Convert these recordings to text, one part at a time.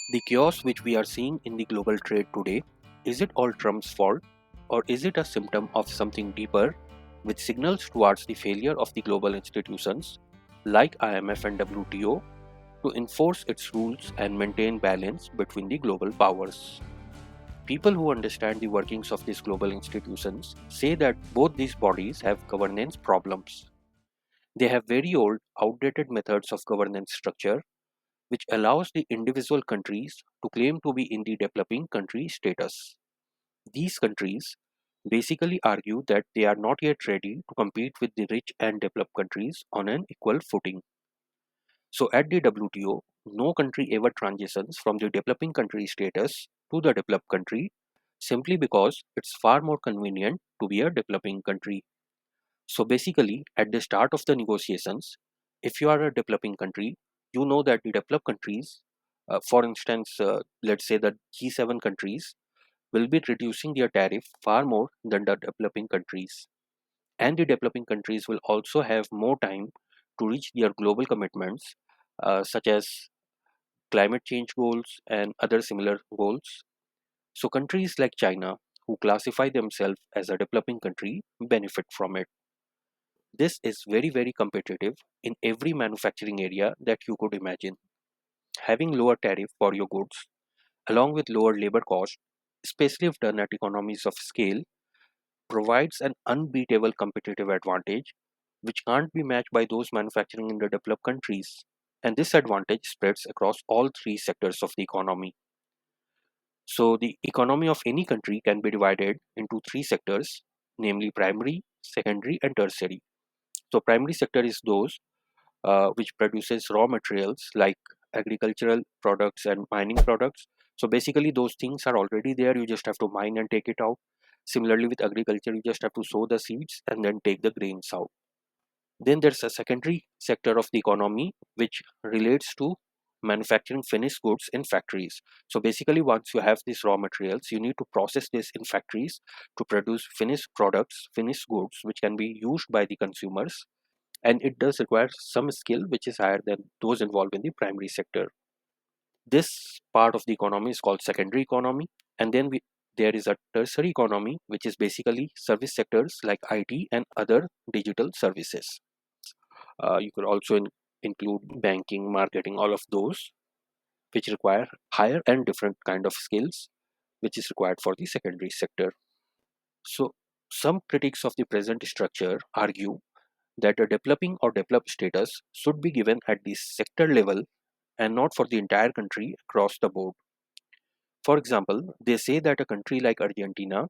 The chaos which we are seeing in the global trade today, is it all Trump's fault, or is it a symptom of something deeper which signals towards the failure of the global institutions like IMF and WTO to enforce its rules and maintain balance between the global powers? People who understand the workings of these global institutions say that both these bodies have governance problems. They have very old, outdated methods of governance structure which allows the individual countries to claim to be in the developing country status. These countries basically argue that they are not yet ready to compete with the rich and developed countries on an equal footing. So at the WTO, no country ever transitions from the developing country status to the developed country simply because it's far more convenient to be a developing country. So basically, at the start of the negotiations, if you are a developing country, you know that the developed countries, for instance, let's say the G7 countries, will be reducing their tariff far more than the developing countries. And the developing countries will also have more time to reach their global commitments, such as climate change goals and other similar goals. So countries like China, who classify themselves as a developing country, benefit from it. This is very, very competitive in every manufacturing area that you could imagine. Having lower tariff for your goods, along with lower labor cost, especially if done at economies of scale, provides an unbeatable competitive advantage which can't be matched by those manufacturing in the developed countries. And this advantage spreads across all three sectors of the economy. So, the economy of any country can be divided into three sectors, namely primary, secondary, and tertiary. So, primary sector is those which produces raw materials like agricultural products and mining products. So basically, those things are already there. You just have to mine and take it out. Similarly, with agriculture, you just have to sow the seeds and then take the grains out. Then there's a secondary sector of the economy which relates to manufacturing finished goods in factories. So basically, once you have these raw materials, you need to process this in factories to produce finished products, finished goods, which can be used by the consumers, and it does require some skill which is higher than those involved in the primary sector. This part of the economy is called secondary economy, and then there is a tertiary economy which is basically service sectors like IT and other digital services. You could also include banking, marketing, all of those which require higher and different kind of skills which is required for the secondary sector. So some critics of the present structure argue that a developing or developed status should be given at the sector level and not for the entire country across the board. For example, they say that a country like Argentina,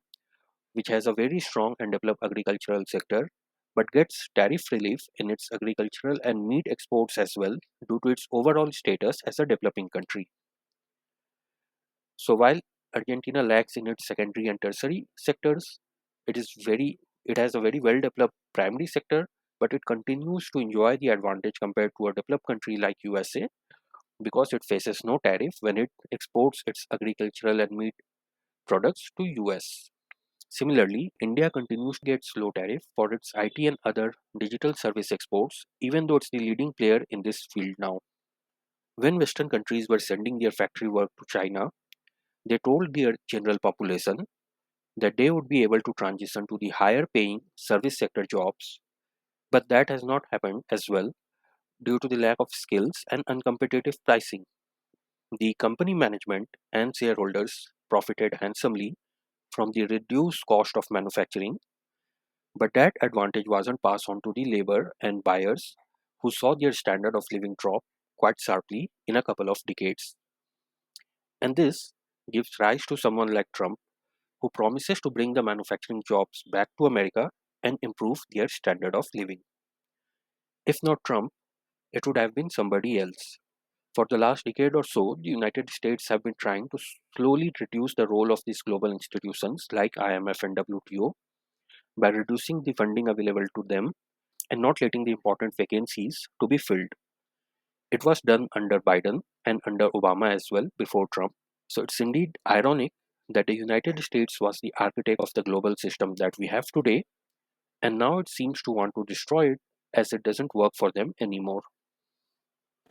which has a very strong and developed agricultural sector, but gets tariff relief in its agricultural and meat exports as well due to its overall status as a developing country. So while Argentina lacks in its secondary and tertiary sectors, it has a very well developed primary sector, but it continues to enjoy the advantage compared to a developed country like USA because it faces no tariff when it exports its agricultural and meat products to US. Similarly, India continues to get low tariff for its IT and other digital service exports, even though it's the leading player in this field now. When Western countries were sending their factory work to China, they told their general population that they would be able to transition to the higher paying service sector jobs, but that has not happened as well due to the lack of skills and uncompetitive pricing. The company management and shareholders profited handsomely from the reduced cost of manufacturing, but that advantage wasn't passed on to the labor and buyers who saw their standard of living drop quite sharply in a couple of decades. And this gives rise to someone like Trump, who promises to bring the manufacturing jobs back to America and improve their standard of living. If not Trump, it would have been somebody else. For the last decade or so, the United States have been trying to slowly reduce the role of these global institutions like IMF and WTO by reducing the funding available to them and not letting the important vacancies to be filled. It was done under Biden and under Obama as well before Trump. So it's indeed ironic that the United States was the architect of the global system that we have today, and now it seems to want to destroy it as it doesn't work for them anymore.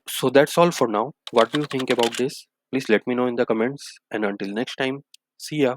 So that's all for now. What do you think about this? Please let me know in the comments, and until next time, see ya.